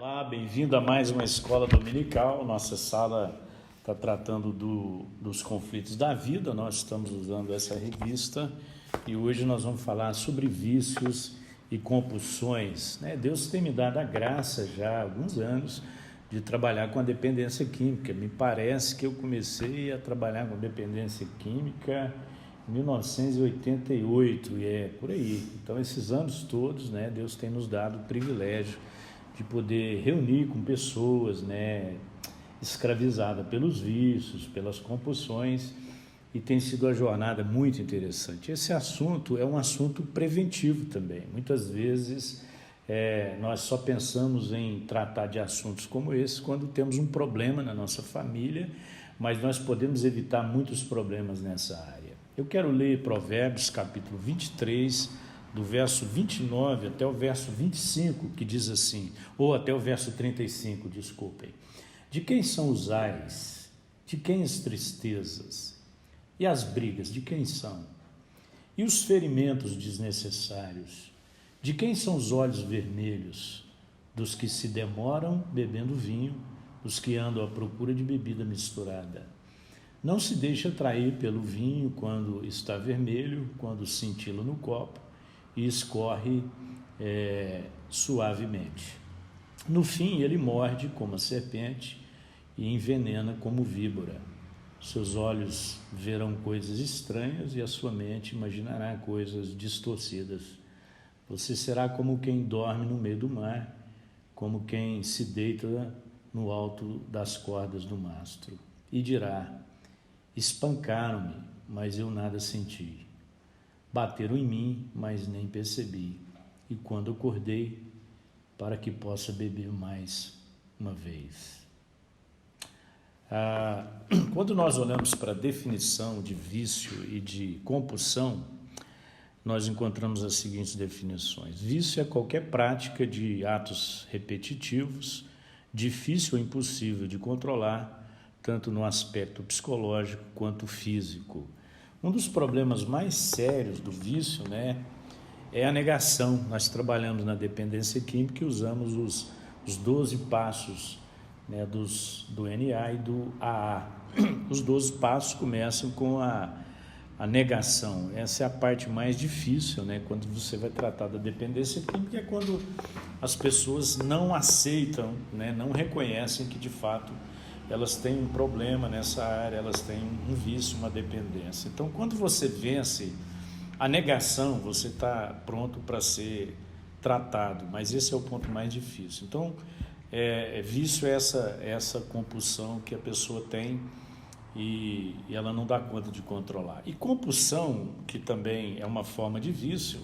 Olá, bem-vindo a mais uma escola dominical. Nossa sala está tratando dos conflitos da vida. Nós estamos usando essa revista e hoje nós vamos falar sobre vícios e compulsões. Deus tem me dado a graça já há alguns anos de trabalhar com a dependência química. Me parece que eu comecei a trabalhar com dependência química em 1988 e é por aí. Então, esses anos todos, Deus tem nos dado o privilégio de poder reunir com pessoas, escravizadas pelos vícios, pelas compulsões, e tem sido uma jornada muito interessante. Esse assunto é um assunto preventivo também. Muitas vezes nós só pensamos em tratar de assuntos como esse quando temos um problema na nossa família, mas nós podemos evitar muitos problemas nessa área. Eu quero ler Provérbios capítulo 23, do verso 29 até o verso 25, que diz assim, ou até o verso 35, desculpem. De quem são os ais? De quem as tristezas? E as brigas, de quem são? E os ferimentos desnecessários? De quem são os olhos vermelhos? Dos que se demoram bebendo vinho, dos que andam à procura de bebida misturada. Não se deixe atrair pelo vinho quando está vermelho, quando cintila no copo, e escorre suavemente. No fim, ele morde como a serpente e envenena como víbora. Seus olhos verão coisas estranhas e a sua mente imaginará coisas distorcidas. Você será como quem dorme no meio do mar, como quem se deita no alto das cordas do mastro. E dirá, espancaram-me, mas eu nada senti. Bateram em mim, mas nem percebi. E quando acordei, para que possa beber mais uma vez. Quando nós olhamos para a definição de vício e de compulsão, nós encontramos as seguintes definições. Vício é qualquer prática de atos repetitivos, difícil ou impossível de controlar, tanto no aspecto psicológico quanto físico. Um dos problemas mais sérios do vício, é a negação. Nós trabalhamos na dependência química e usamos os 12 passos, do NA e do AA. Os 12 passos começam com a negação. Essa é a parte mais difícil, quando você vai tratar da dependência química, é quando as pessoas não aceitam, não reconhecem que de fato elas têm um problema nessa área, elas têm um vício, uma dependência. Então, quando você vence a negação, você está pronto para ser tratado, mas esse é o ponto mais difícil. Então, vício é essa compulsão que a pessoa tem e ela não dá conta de controlar. E compulsão, que também é uma forma de vício,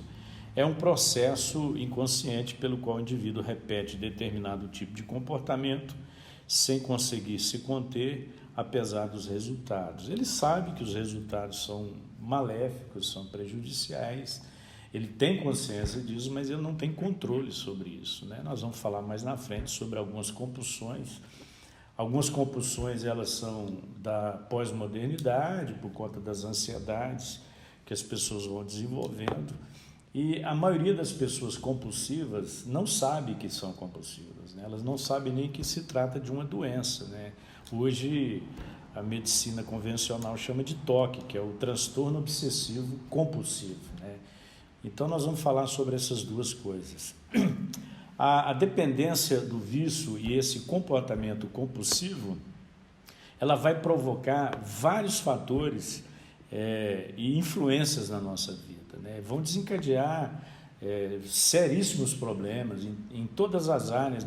é um processo inconsciente pelo qual o indivíduo repete determinado tipo de comportamento sem conseguir se conter, apesar dos resultados. Ele sabe que os resultados são maléficos, são prejudiciais, ele tem consciência disso, mas ele não tem controle sobre isso. Nós vamos falar mais na frente sobre algumas compulsões. Algumas compulsões, elas são da pós-modernidade, por conta das ansiedades que as pessoas vão desenvolvendo. E a maioria das pessoas compulsivas não sabe que são compulsivas, elas não sabem nem que se trata de uma doença. Hoje, a medicina convencional chama de TOC, que é o transtorno obsessivo compulsivo. Então, nós vamos falar sobre essas duas coisas. A dependência do vício e esse comportamento compulsivo, ela vai provocar vários fatores e influências na nossa vida. Vão desencadear seríssimos problemas em todas as áreas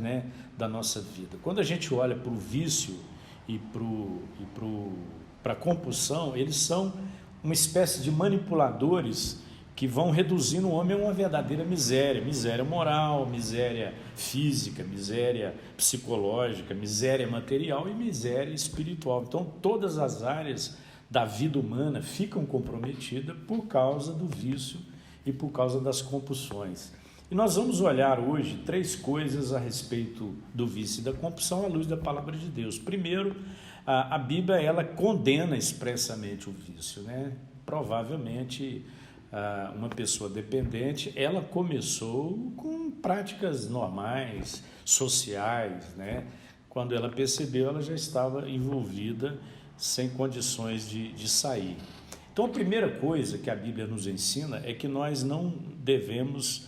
da nossa vida. Quando a gente olha para o vício e para a compulsão, eles são uma espécie de manipuladores que vão reduzindo o homem a uma verdadeira miséria moral, miséria física, miséria psicológica, miséria material e miséria espiritual. Então, todas as áreas da vida humana ficam comprometidas por causa do vício e por causa das compulsões. E nós vamos olhar hoje 3 coisas a respeito do vício e da compulsão à luz da palavra de Deus. Primeiro, a Bíblia ela condena expressamente o vício, Provavelmente uma pessoa dependente, ela começou com práticas normais, sociais, né? Quando ela percebeu, ela já estava envolvida sem condições de sair. Então, a primeira coisa que a Bíblia nos ensina é que nós não devemos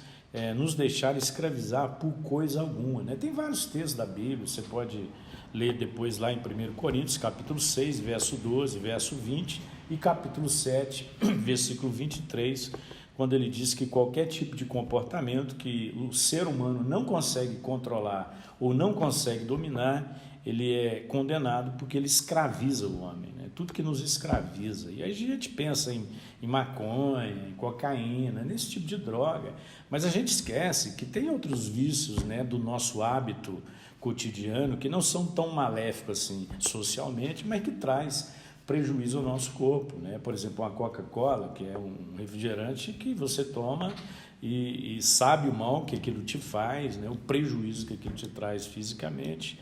nos deixar escravizar por coisa alguma, né? Tem vários textos da Bíblia, você pode ler depois lá em 1 Coríntios, capítulo 6, verso 12, verso 20, e capítulo 7, versículo 23, quando ele diz que qualquer tipo de comportamento que o ser humano não consegue controlar ou não consegue dominar, ele é condenado porque ele escraviza o homem, né? Tudo que nos escraviza. E aí a gente pensa em maconha, em cocaína, nesse tipo de droga, mas a gente esquece que tem outros vícios, né, do nosso hábito cotidiano que não são tão maléficos assim socialmente, mas que traz prejuízo ao nosso corpo, né? Por exemplo, uma Coca-Cola, que é um refrigerante que você toma e sabe o mal que aquilo te faz, né? O prejuízo que aquilo te traz fisicamente,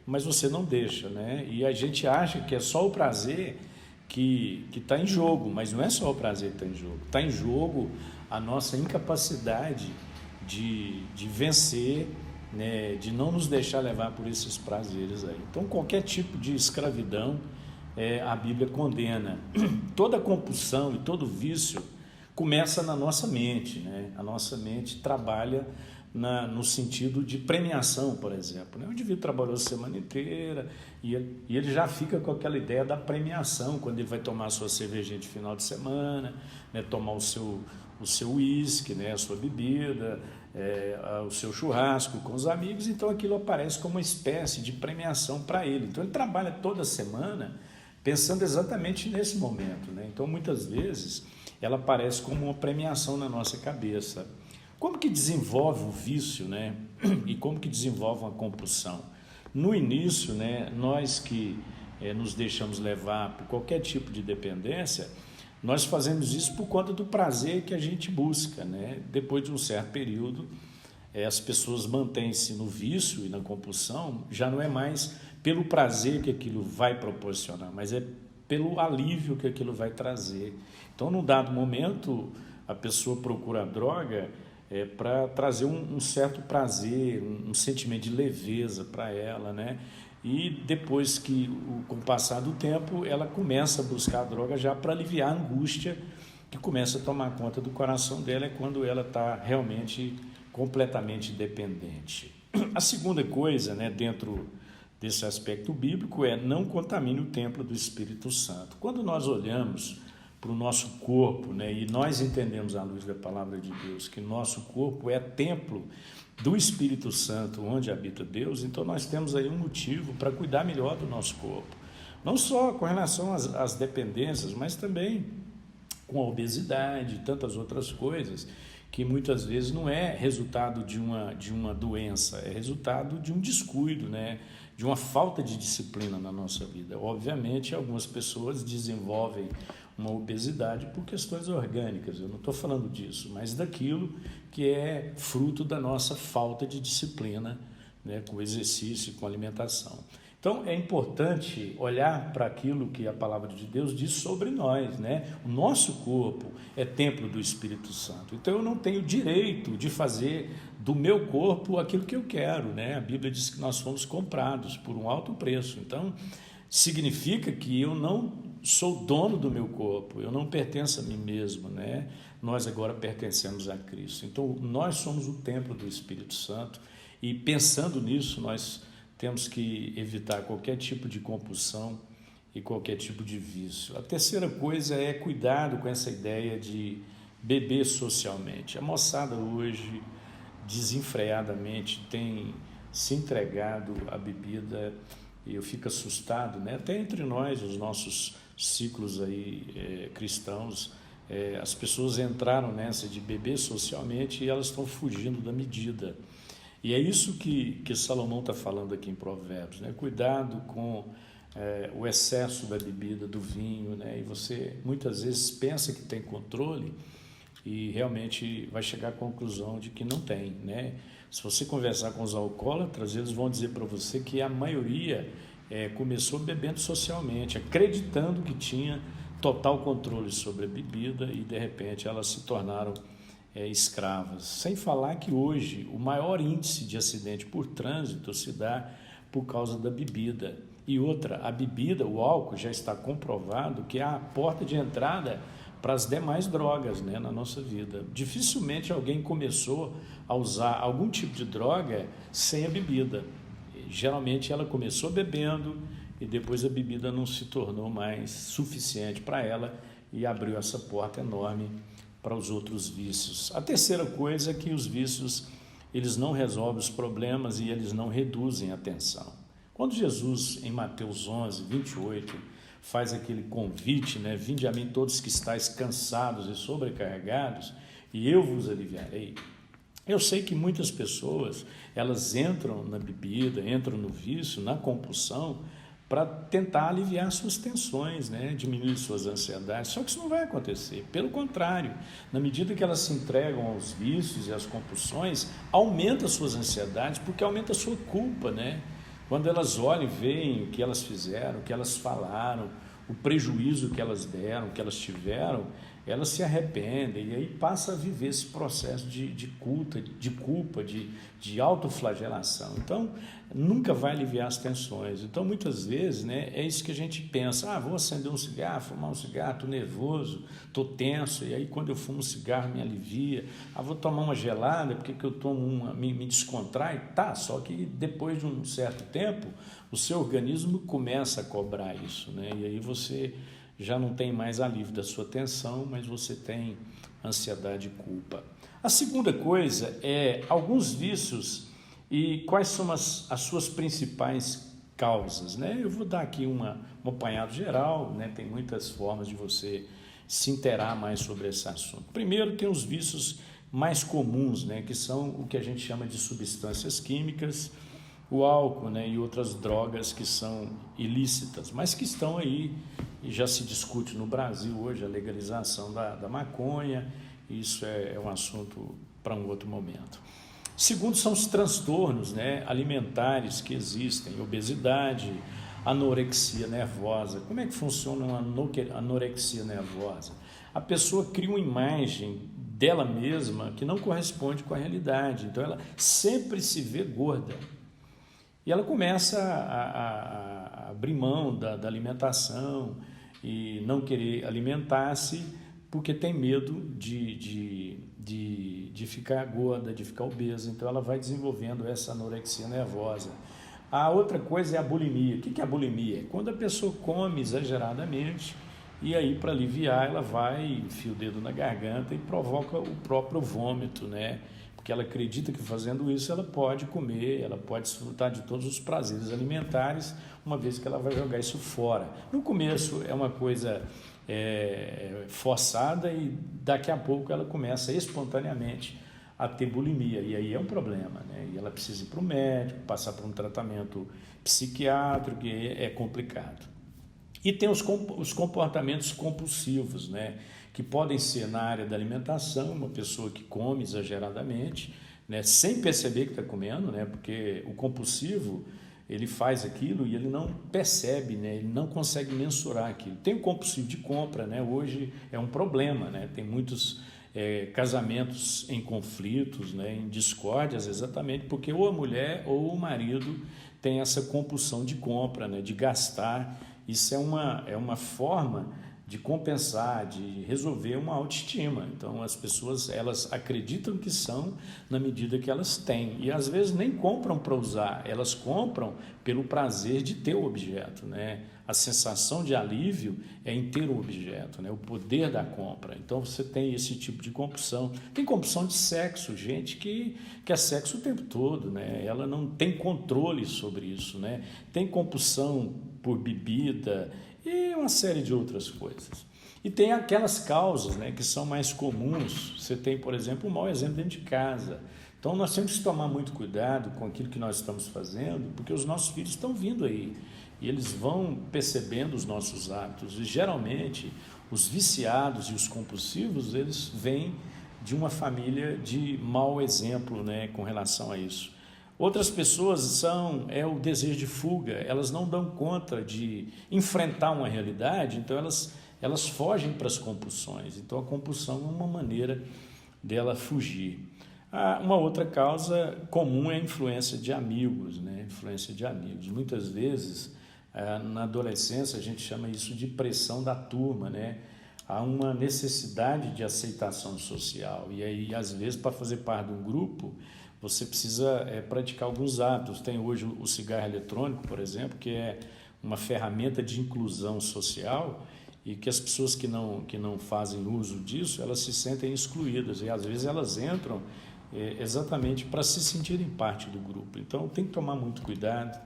mas você não deixa, né? E a gente acha que é só o prazer que está em jogo, mas não é só o prazer que está em jogo. Está em jogo a nossa incapacidade de vencer, né? De não nos deixar levar por esses prazeres aí. Então, qualquer tipo de escravidão, a Bíblia condena. Toda compulsão e todo vício começa na nossa mente, né? A nossa mente trabalha no sentido de premiação, por exemplo, né? O indivíduo trabalhou a semana inteira e ele já fica com aquela ideia da premiação, quando ele vai tomar a sua cervejinha de final de semana, né? Tomar o seu uísque, né? A sua bebida, o seu churrasco com os amigos, então aquilo aparece como uma espécie de premiação para ele. Então ele trabalha toda semana pensando exatamente nesse momento, né? Então muitas vezes ela aparece como uma premiação na nossa cabeça. Como que desenvolve o vício, né? E como que desenvolve uma compulsão? No início, né, nós que nos deixamos levar por qualquer tipo de dependência, nós fazemos isso por conta do prazer que a gente busca, né? Depois de um certo período, as pessoas mantêm-se no vício e na compulsão, já não é mais pelo prazer que aquilo vai proporcionar, mas é pelo alívio que aquilo vai trazer. Então, num dado momento, a pessoa procura a droga para trazer um certo prazer, um sentimento de leveza para ela, né? E depois que, com o passar do tempo, ela começa a buscar a droga já para aliviar a angústia que começa a tomar conta do coração dela, é quando ela está realmente completamente dependente. A segunda coisa, né, dentro desse aspecto bíblico, é não contamine o templo do Espírito Santo. Quando nós olhamos para o nosso corpo, né, e nós entendemos à luz da palavra de Deus que nosso corpo é templo do Espírito Santo, onde habita Deus, então nós temos aí um motivo para cuidar melhor do nosso corpo. Não só com relação às dependências, mas também com a obesidade e tantas outras coisas, que muitas vezes não é resultado de uma doença, é resultado de um descuido, né? De uma falta de disciplina na nossa vida. Obviamente, algumas pessoas desenvolvem uma obesidade por questões orgânicas, eu não estou falando disso, mas daquilo que é fruto da nossa falta de disciplina, né? Com exercício, com alimentação. Então, é importante olhar para aquilo que a palavra de Deus diz sobre nós, né? O nosso corpo é templo do Espírito Santo. Então, eu não tenho direito de fazer do meu corpo aquilo que eu quero, né? A Bíblia diz que nós fomos comprados por um alto preço. Então, significa que eu não sou dono do meu corpo, eu não pertenço a mim mesmo, né? Nós agora pertencemos a Cristo. Então, nós somos o templo do Espírito Santo e, pensando nisso, nós temos que evitar qualquer tipo de compulsão e qualquer tipo de vício. A terceira coisa é cuidado com essa ideia de beber socialmente. A moçada hoje, desenfreadamente, tem se entregado à bebida e eu fico assustado, né? Até entre nós, os nossos ciclos aí cristãos, as pessoas entraram nessa de beber socialmente e elas estão fugindo da medida. E é isso que Salomão está falando aqui em Provérbios, né? Cuidado com o excesso da bebida, do vinho, né? E você muitas vezes pensa que tem controle e realmente vai chegar à conclusão de que não tem, né? Se você conversar com os alcoólatras, eles vão dizer para você que a maioria começou bebendo socialmente, acreditando que tinha total controle sobre a bebida e, de repente, elas se tornaram escravas. Sem falar que hoje o maior índice de acidente por trânsito se dá por causa da bebida. E outra, a bebida, o álcool, já está comprovado que é a porta de entrada para as demais drogas, né, na nossa vida. Dificilmente alguém começou a usar algum tipo de droga sem a bebida. Geralmente ela começou bebendo e depois a bebida não se tornou mais suficiente para ela e abriu essa porta enorme para os outros vícios. A terceira coisa é que os vícios, eles não resolvem os problemas e eles não reduzem a tensão. Quando Jesus, em Mateus 11, 28, faz aquele convite, né? Vinde a mim todos que estáis cansados e sobrecarregados, e eu vos aliviarei. Eu sei que muitas pessoas, elas entram na bebida, entram no vício, na compulsão, para tentar aliviar suas tensões, né? Diminuir suas ansiedades. Só que isso não vai acontecer. Pelo contrário, na medida que elas se entregam aos vícios e às compulsões, aumenta suas ansiedades, porque aumenta a sua culpa, né? Quando elas olham e veem o que elas fizeram, o que elas falaram, o prejuízo que elas deram, que elas tiveram, elas se arrependem e aí passa a viver esse processo de culpa, de autoflagelação. Então, nunca vai aliviar as tensões. Então, muitas vezes, né, é isso que a gente pensa, vou acender um cigarro, fumar um cigarro, estou nervoso, estou tenso, e aí quando eu fumo um cigarro me alivia, vou tomar uma gelada, porque que eu tomo uma, me descontrai, só que depois de um certo tempo, o seu organismo começa a cobrar isso, né, e aí você já não tem mais alívio da sua tensão, mas você tem ansiedade e culpa. A segunda coisa é alguns vícios e quais são as suas principais causas, né? Eu vou dar aqui um apanhado geral, né? Tem muitas formas de você se inteirar mais sobre esse assunto. Primeiro, tem os vícios mais comuns, né? Que são o que a gente chama de substâncias químicas, o álcool, né? E outras drogas que são ilícitas, mas que estão aí. E já se discute no Brasil hoje a legalização da maconha, isso é um assunto para um outro momento. Segundo, são os transtornos, né, alimentares que existem, obesidade, anorexia nervosa. Como é que funciona uma anorexia nervosa? A pessoa cria uma imagem dela mesma que não corresponde com a realidade, então ela sempre se vê gorda. E ela começa a abrir mão da alimentação e não querer alimentar-se porque tem medo de ficar gorda, de ficar obesa. Então ela vai desenvolvendo essa anorexia nervosa. A outra coisa é a bulimia. O que é a bulimia? É quando a pessoa come exageradamente e aí para aliviar ela vai, enfia o dedo na garganta e provoca o próprio vômito, né? Porque ela acredita que fazendo isso ela pode comer, ela pode desfrutar de todos os prazeres alimentares, uma vez que ela vai jogar isso fora. No começo é uma coisa forçada e daqui a pouco ela começa espontaneamente a ter bulimia, e aí é um problema, né? E ela precisa ir para o médico, passar por um tratamento psiquiátrico, e é complicado. E tem os comportamentos compulsivos, né? Que podem ser na área da alimentação, uma pessoa que come exageradamente, né? Sem perceber que está comendo, né? Porque o compulsivo, ele faz aquilo e ele não percebe, né? Ele não consegue mensurar aquilo. Tem o compulsivo de compra, né? Hoje é um problema, né? Tem muitos casamentos em conflitos, né? Em discórdias, exatamente porque ou a mulher ou o marido tem essa compulsão de compra, né? De gastar. Isso é uma forma de compensar, de resolver uma autoestima. Então, as pessoas, elas acreditam que são na medida que elas têm. E, às vezes, nem compram para usar. Elas compram pelo prazer de ter o objeto, né? A sensação de alívio é em ter o objeto, né? O poder da compra. Então, você tem esse tipo de compulsão. Tem compulsão de sexo, gente que quer sexo o tempo todo, né? Ela não tem controle sobre isso, né? Tem compulsão por bebida e uma série de outras coisas. E tem aquelas causas, né, que são mais comuns. Você tem, por exemplo, um mau exemplo dentro de casa. Então, nós temos que tomar muito cuidado com aquilo que nós estamos fazendo, porque os nossos filhos estão vindo aí e eles vão percebendo os nossos hábitos. E, geralmente, os viciados e os compulsivos, eles vêm de uma família de mau exemplo, né, com relação a isso. Outras pessoas o desejo de fuga, elas não dão conta de enfrentar uma realidade, então elas elas fogem para as compulsões. Então a compulsão é uma maneira dela fugir. Uma outra causa comum é a influência de amigos, né? Influência de amigos. Muitas vezes, na adolescência, a gente chama isso de pressão da turma, né? Há uma necessidade de aceitação social. E aí, às vezes, para fazer parte de um grupo, você precisa praticar alguns hábitos. Tem hoje o cigarro eletrônico, por exemplo, que é uma ferramenta de inclusão social, e que as pessoas que não fazem uso disso, elas se sentem excluídas. E, às vezes, elas entram exatamente para se sentirem parte do grupo. Então, tem que tomar muito cuidado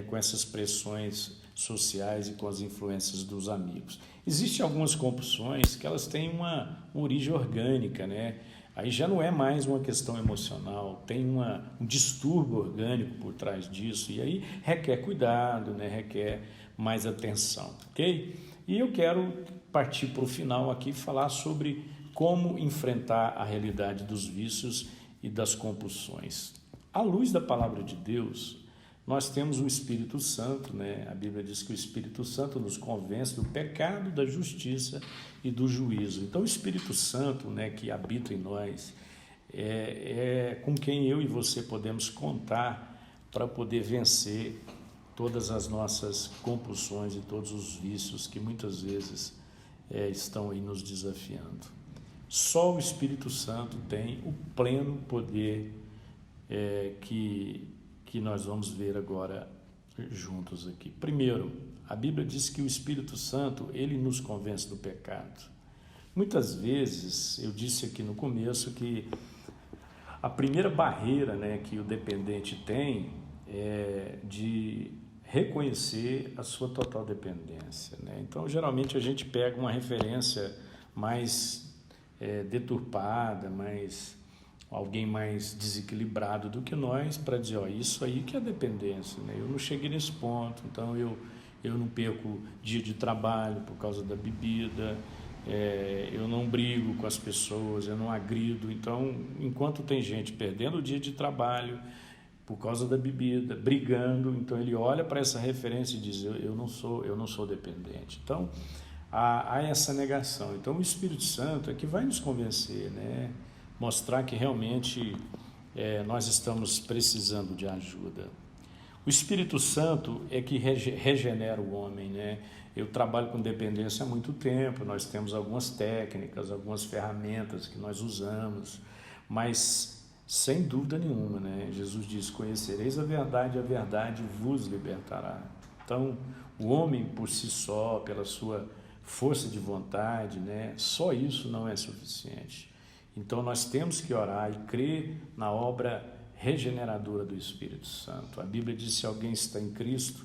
com essas pressões sociais e com as influências dos amigos. Existem algumas compulsões que elas têm uma origem orgânica, né? Aí já não é mais uma questão emocional, tem um distúrbio orgânico por trás disso, e aí requer cuidado, né? Requer mais atenção, ok? E eu quero partir para o final aqui e falar sobre como enfrentar a realidade dos vícios e das compulsões. À luz da palavra de Deus, nós temos o Espírito Santo, né? A Bíblia diz que o Espírito Santo nos convence do pecado, da justiça e do juízo. Então, o Espírito Santo, né, que habita em nós, é com quem eu e você podemos contar para poder vencer todas as nossas compulsões e todos os vícios que muitas vezes estão aí nos desafiando. Só o Espírito Santo tem o pleno poder que nós vamos ver agora juntos aqui. Primeiro, a Bíblia diz que o Espírito Santo, ele nos convence do pecado. Muitas vezes, eu disse aqui no começo que a primeira barreira, né, que o dependente tem é de reconhecer a sua total dependência, né? Então, geralmente a gente pega uma referência mais deturpada, alguém mais desequilibrado do que nós, para dizer, isso aí que é dependência, né? Eu não cheguei nesse ponto, então eu não perco dia de trabalho por causa da bebida, eu não brigo com as pessoas, eu não agrido. Então, enquanto tem gente perdendo o dia de trabalho por causa da bebida, brigando, então ele olha para essa referência e diz, eu não sou dependente. Então, há essa negação. Então, o Espírito Santo é que vai nos convencer, né? Mostrar que realmente nós estamos precisando de ajuda. O Espírito Santo é que regenera o homem, né? Eu trabalho com dependência há muito tempo, nós temos algumas técnicas, algumas ferramentas que nós usamos, mas sem dúvida nenhuma, né? Jesus diz, conhecereis a verdade vos libertará. Então, o homem por si só, pela sua força de vontade, né? Só isso não é suficiente. Então, nós temos que orar e crer na obra regeneradora do Espírito Santo. A Bíblia diz, se alguém está em Cristo,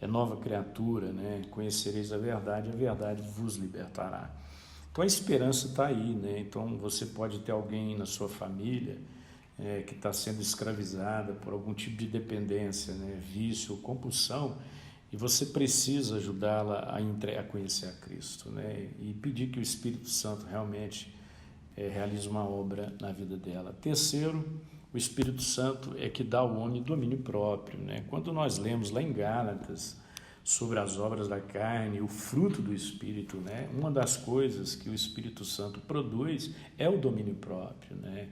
é nova criatura, né? Conhecereis a verdade vos libertará. Então, a esperança está aí, né? Então, você pode ter alguém na sua família que está sendo escravizada por algum tipo de dependência, né? Vício ou compulsão, e você precisa ajudá-la a conhecer a Cristo, né? E pedir que o Espírito Santo realmente realize uma obra na vida dela. Terceiro, o Espírito Santo é que dá ao homem domínio próprio, né? Quando nós lemos lá em Gálatas sobre as obras da carne, o fruto do Espírito, né? Uma das coisas que o Espírito Santo produz é o domínio próprio, né?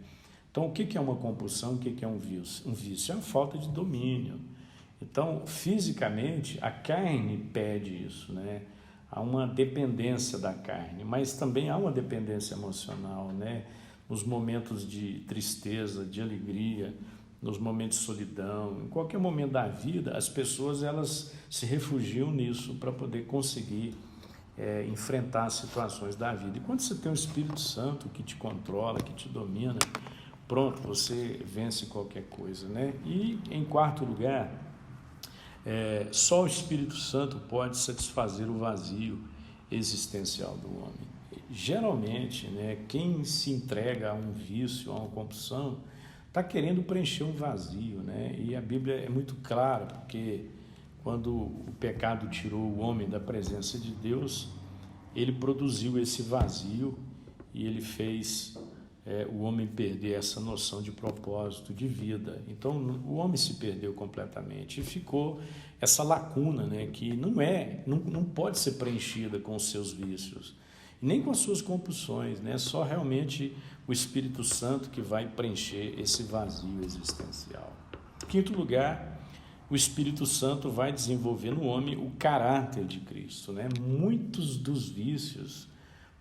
Então, o que é uma compulsão? O que é um vício? Um vício é a falta de domínio. Então, fisicamente, a carne pede isso, né? Há uma dependência da carne, mas também há uma dependência emocional, né? Nos momentos de tristeza, de alegria, nos momentos de solidão, em qualquer momento da vida, as pessoas elas se refugiam nisso para poder conseguir enfrentar as situações da vida. E quando você tem o Espírito Santo que te controla, que te domina, pronto, você vence qualquer coisa, né? E em quarto lugar, só o Espírito Santo pode satisfazer o vazio existencial do homem. Geralmente, né, quem se entrega a um vício, a uma compulsão, está querendo preencher um vazio, né? E a Bíblia é muito clara, porque quando o pecado tirou o homem da presença de Deus, ele produziu esse vazio e ele fez o homem perder essa noção de propósito, de vida. Então, o homem se perdeu completamente e ficou essa lacuna, né, que não pode ser preenchida com os seus vícios, nem com as suas compulsões, né? Só realmente o Espírito Santo que vai preencher esse vazio existencial. Em quinto lugar, o Espírito Santo vai desenvolver no homem o caráter de Cristo, né? Muitos dos vícios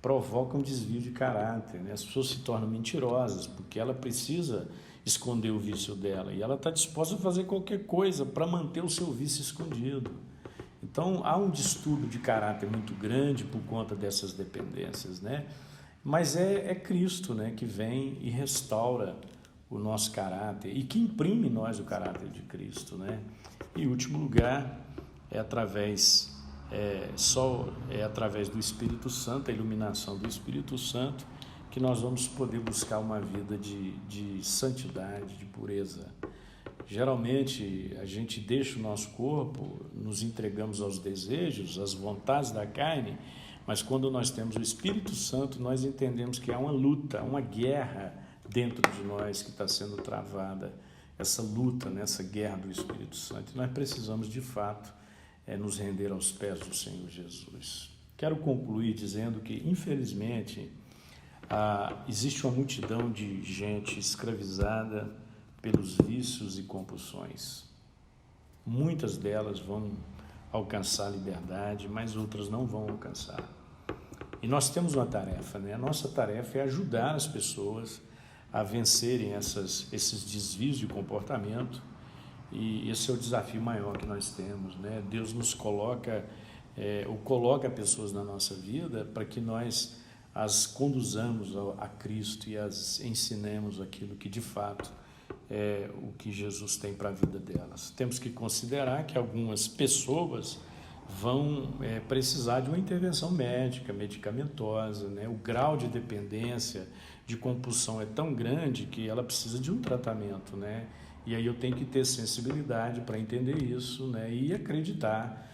provocam desvio de caráter, né? As pessoas se tornam mentirosas porque ela precisa esconder o vício dela e ela está disposta a fazer qualquer coisa para manter o seu vício escondido. Então, há um distúrbio de caráter muito grande por conta dessas dependências, né? Mas é Cristo, né, que vem e restaura o nosso caráter e que imprime em nós o caráter de Cristo, né? E, em último lugar, é através do Espírito Santo, a iluminação do Espírito Santo, que nós vamos poder buscar uma vida de santidade, de pureza. Geralmente, a gente deixa o nosso corpo, nos entregamos aos desejos, às vontades da carne, mas quando nós temos o Espírito Santo, nós entendemos que há uma luta, uma guerra dentro de nós que está sendo travada, essa luta, essa guerra do Espírito Santo. E nós precisamos, de fato, nos render aos pés do Senhor Jesus. Quero concluir dizendo que, infelizmente, existe uma multidão de gente escravizada pelos vícios e compulsões. Muitas delas vão alcançar a liberdade, mas outras não vão alcançar. E nós temos uma tarefa, né? A nossa tarefa é ajudar as pessoas a vencerem esses desvios de comportamento, e esse é o desafio maior que nós temos, né? Deus nos coloca pessoas na nossa vida para que nós as conduzamos a Cristo e as ensinemos aquilo que de fato é o que Jesus tem para a vida delas. Temos que considerar que algumas pessoas vão precisar de uma intervenção médica, medicamentosa, né? O grau de dependência, de compulsão é tão grande que ela precisa de um tratamento, né? E aí eu tenho que ter sensibilidade para entender isso, né? E acreditar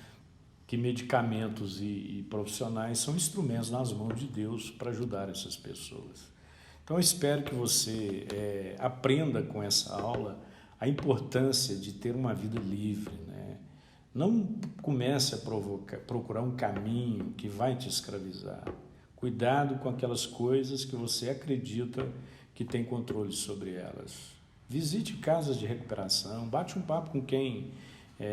que medicamentos e profissionais são instrumentos nas mãos de Deus para ajudar essas pessoas. Então eu espero que você aprenda com essa aula a importância de ter uma vida livre, né? Não comece a procurar um caminho que vai te escravizar. Cuidado com aquelas coisas que você acredita que tem controle sobre elas. Visite casas de recuperação, bate um papo com quem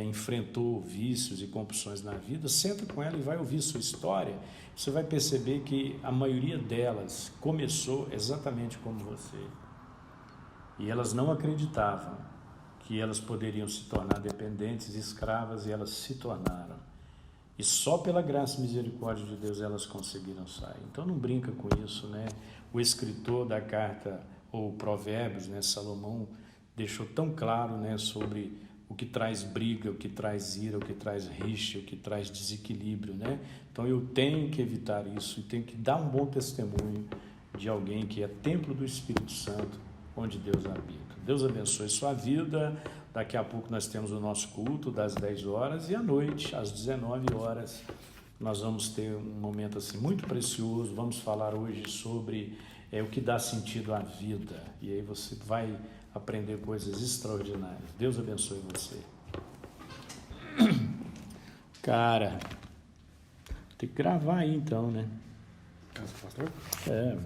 enfrentou vícios e compulsões na vida, senta com ela e vai ouvir sua história. Você vai perceber que a maioria delas começou exatamente como você. E elas não acreditavam que elas poderiam se tornar dependentes, escravas, e elas se tornaram. E só pela graça e misericórdia de Deus elas conseguiram sair. Então não brinca com isso, né? O escritor da carta, ou Provérbios, né, Salomão, deixou tão claro, né, sobre o que traz briga, o que traz ira, o que traz rixa, o que traz desequilíbrio, né? Então eu tenho que evitar isso e tenho que dar um bom testemunho de alguém que é templo do Espírito Santo, onde Deus habita. Deus abençoe sua vida. Daqui a pouco nós temos o nosso culto das 10 horas e à noite, às 19 horas, nós vamos ter um momento assim muito precioso. Vamos falar hoje sobre o que dá sentido à vida. E aí você vai aprender coisas extraordinárias. Deus abençoe você. Cara, tem que gravar aí então, né? Casa do pastor? É.